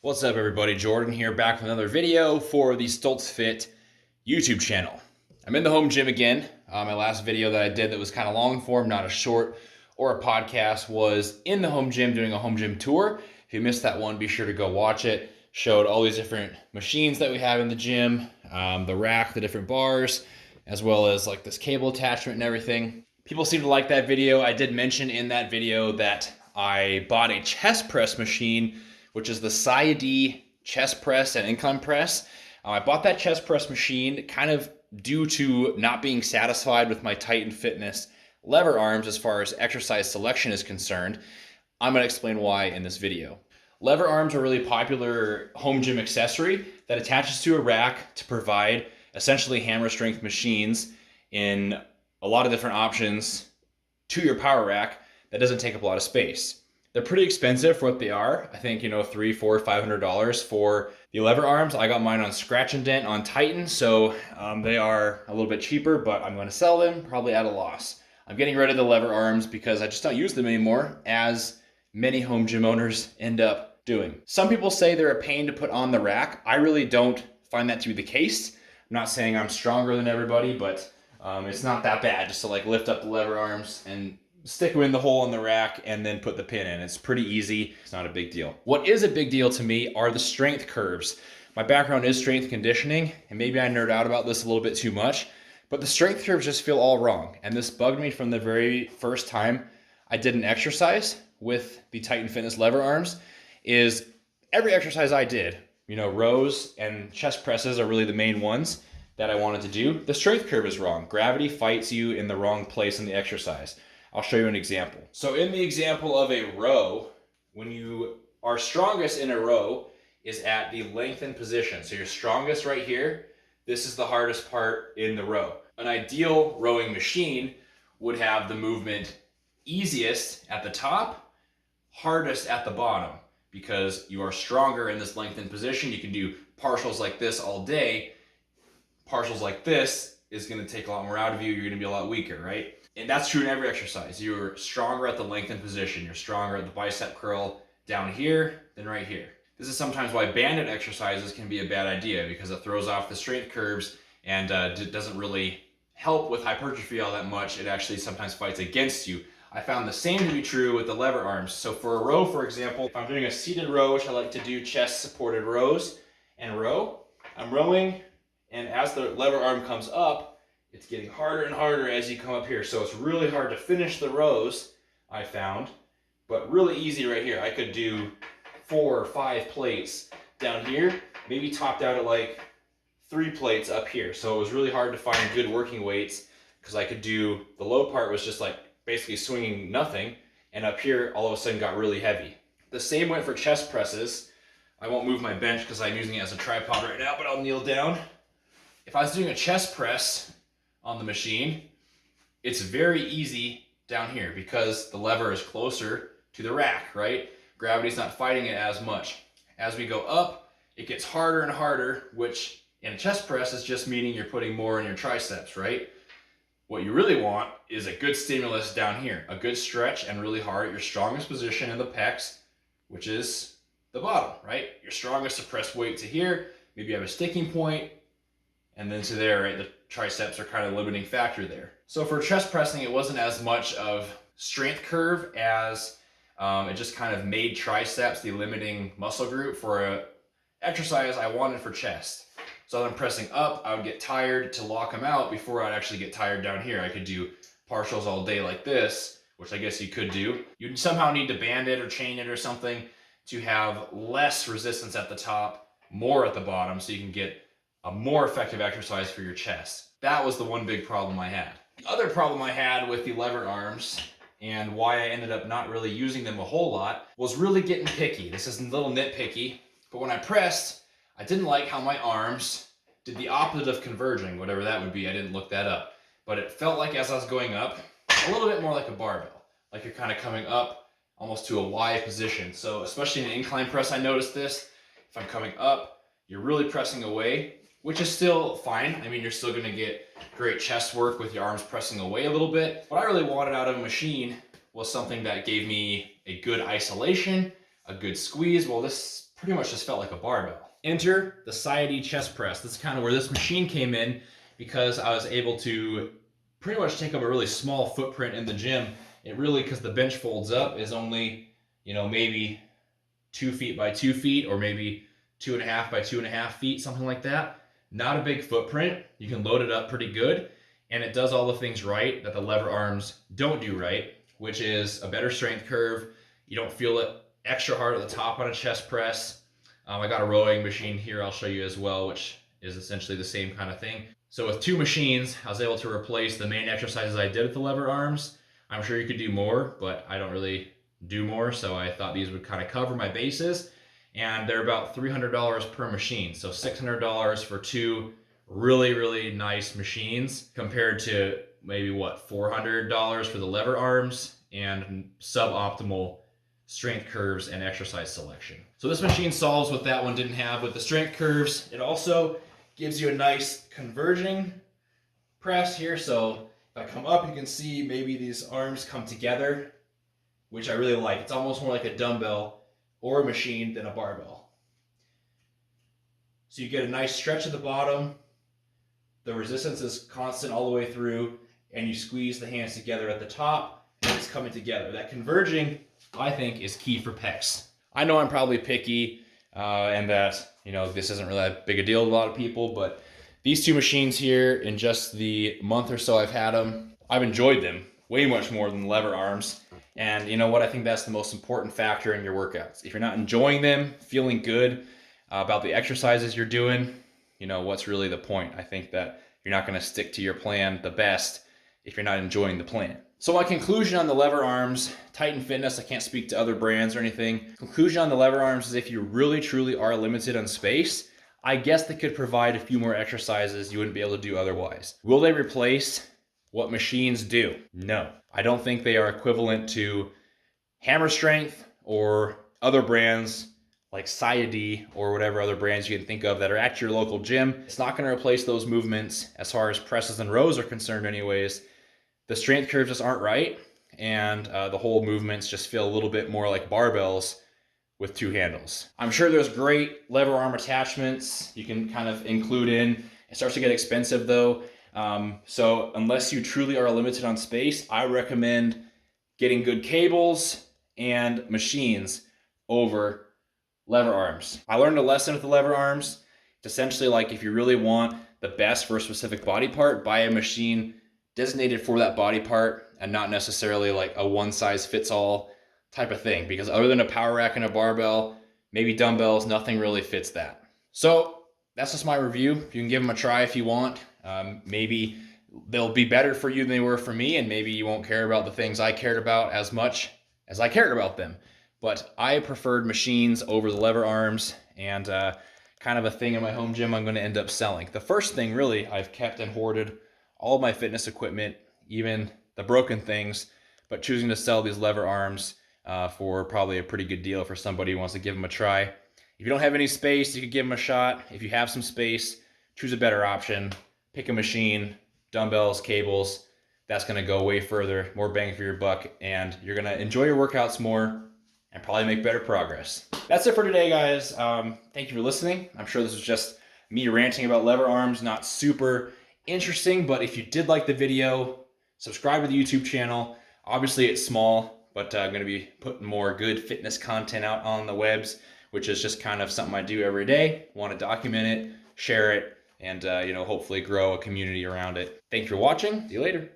What's up everybody, Jordan here, back with another video for the Stoltz Fit YouTube channel. I'm in the home gym again. My last video that I did that was kind of long form, not a short or a podcast, was in the home gym doing a home gym tour. If you missed that one, be sure to go watch it. Showed all these different machines that we have in the gym, the rack, the different bars, as well as like this cable attachment and everything. People seem to like that video. I did mention in that video that I bought a chest press machine, which is the Syede chest press and incline press. I bought that chest press machine kind of due to not being satisfied with my Titan Fitness lever arms as far as exercise selection is concerned. I'm going to explain why in this video. Lever arms are a really popular home gym accessory that attaches to a rack to provide essentially hammer strength machines in a lot of different options to your power rack that doesn't take up a lot of space. They're pretty expensive for what they are. I think, $300, $400, $500 for the lever arms. I got mine on Scratch and Dent on Titan, so they are a little bit cheaper, but I'm going to sell them probably at a loss. I'm getting rid of the lever arms because I just don't use them anymore, as many home gym owners end up doing. Some people say they're a pain to put on the rack. I really don't find that to be the case. I'm not saying I'm stronger than everybody, but it's not that bad just to lift up the lever arms and stick them in the hole in the rack and then put the pin in. It's pretty easy. It's not a big deal. What is a big deal to me are the strength curves. My background is strength conditioning, and maybe I nerd out about this a little bit too much, but the strength curves just feel all wrong. And this bugged me from the very first time I did an exercise with the Titan Fitness lever arms. Is every exercise I did, rows and chest presses are really the main ones that I wanted to do. The strength curve is wrong. Gravity fights you in the wrong place in the exercise. I'll show you an example. So in the example of a row, when you are strongest in a row is at the lengthened position. So you're strongest right here. This is the hardest part in the row. An ideal rowing machine would have the movement easiest at the top, hardest at the bottom, because you are stronger in this lengthened position. You can do partials like this all day. Partials like this is going to take a lot more out of you. You're going to be a lot weaker, right? And that's true in every exercise. You're stronger at the lengthened position. You're stronger at the bicep curl down here than right here. This is sometimes why banded exercises can be a bad idea, because it throws off the strength curves and doesn't really help with hypertrophy all that much. It actually sometimes fights against you. I found the same to be true with the lever arms. So for a row, for example, if I'm doing a seated row, which I like to do chest supported rows and row, I'm rowing, and as the lever arm comes up, it's getting harder and harder as you come up here. So it's really hard to finish the rows, I found, but really easy right here. I could do 4 or 5 plates down here, maybe topped out at 3 plates up here. So it was really hard to find good working weights, because I could do, the low part was just basically swinging nothing, and up here all of a sudden got really heavy. The same went for chest presses. I won't move my bench because I'm using it as a tripod right now, but I'll kneel down. If I was doing a chest press on the machine, it's very easy down here because the lever is closer to the rack, right? Gravity's not fighting it as much. As we go up, it gets harder and harder, which in a chest press is just meaning you're putting more in your triceps, right? What you really want is a good stimulus down here, a good stretch and really hard at your strongest position in the pecs, which is the bottom, right? Your strongest suppressed weight to here, maybe you have a sticking point, and then to there, right? The triceps are kind of limiting factor there. So for chest pressing, it wasn't as much of strength curve as it just kind of made triceps the limiting muscle group for a exercise I wanted for chest. So as I'm pressing up, I would get tired to lock them out before I'd actually get tired down here. I could do partials all day like this, which I guess you could do. You'd somehow need to band it or chain it or something to have less resistance at the top, more at the bottom, so you can get a more effective exercise for your chest. That was the one big problem I had. The other problem I had with the lever arms, and why I ended up not really using them a whole lot, was really getting picky. This is a little nitpicky, but when I pressed, I didn't like how my arms did the opposite of converging, whatever that would be. I didn't look that up. But it felt like as I was going up, a little bit more like a barbell. Like you're kind of coming up almost to a Y position. So especially in an incline press, I noticed this. If I'm coming up, you're really pressing away, which is still fine. I mean, you're still gonna get great chest work with your arms pressing away a little bit. What I really wanted out of a machine was something that gave me a good isolation, a good squeeze. Well, this pretty much just felt like a barbell. Enter the Cyade chest press. That's kind of where this machine came in, because I was able to pretty much take up a really small footprint in the gym. It really, because the bench folds up, is only, you know, maybe 2 feet by 2 feet, or maybe 2.5 by 2.5 feet, something like that. Not a big footprint. You can load it up pretty good, and it does all the things right that the lever arms don't do right, which is a better strength curve. You don't feel it extra hard at the top on a chest press. I got a rowing machine here I'll show you as well, which is essentially the same kind of thing. So with 2 machines, I was able to replace the main exercises I did with the lever arms. I'm sure you could do more, but I don't really do more, so I thought these would kind of cover my bases. And they're about $300 per machine, so $600 for 2 really, really nice machines, compared to maybe what, $400 for the lever arms and suboptimal strength curves and exercise selection. So this machine solves what that one didn't have with the strength curves. It also gives you a nice converging press here. So if I come up, you can see maybe these arms come together, which I really like. It's almost more like a dumbbell or a machine than a barbell. So you get a nice stretch at the bottom. The resistance is constant all the way through, and you squeeze the hands together at the top, and it's coming together. That converging, I think, is key for pecs. I know I'm probably picky, and that, you know, this isn't really that big a deal to a lot of people, but these 2 machines here, in just the month or so I've had them, I've enjoyed them way much more than the lever arms. And you know what? I think that's the most important factor in your workouts. If you're not enjoying them, feeling good about the exercises you're doing, you know, what's really the point? I think that you're not going to stick to your plan the best if you're not enjoying the plan. So my conclusion on the lever arms, Titan Fitness, I can't speak to other brands or anything. Conclusion on the lever arms is, if you really truly are limited on space, I guess they could provide a few more exercises you wouldn't be able to do otherwise. Will they replace what machines do? No. I don't think they are equivalent to Hammer Strength or other brands like Cyade or whatever other brands you can think of that are at your local gym. It's not going to replace those movements as far as presses and rows are concerned anyways. The strength curves just aren't right, and the whole movements just feel a little bit more like barbells with 2 handles. I'm sure there's great lever arm attachments you can kind of include in. It starts to get expensive though. So unless you truly are limited on space, I recommend getting good cables and machines over lever arms. I learned a lesson with the lever arms. It's essentially like, if you really want the best for a specific body part, buy a machine designated for that body part, and not necessarily like a one-size-fits-all type of thing, because other than a power rack and a barbell, maybe dumbbells, nothing really fits that. So that's just my review. You can give them a try if you want. Maybe they'll be better for you than they were for me, and maybe you won't care about the things I cared about as much as I cared about them. But I preferred machines over the lever arms, and kind of a thing in my home gym I'm going to end up selling. The first thing really I've kept and hoarded all of my fitness equipment, even the broken things, but choosing to sell these lever arms for probably a pretty good deal for somebody who wants to give them a try. If you don't have any space, you could give them a shot. If you have some space, choose a better option. Pick a machine, dumbbells, cables. That's going to go way further, more bang for your buck, and you're going to enjoy your workouts more and probably make better progress. That's it for today, guys. Thank you for listening. I'm sure this was just me ranting about lever arms, not super interesting, but if you did like the video, subscribe to the YouTube channel. Obviously it's small, but I'm going to be putting more good fitness content out on the webs, which is just kind of something I do every day. Want to document it, share it, and you know, hopefully grow a community around it. Thank you for watching. See you later.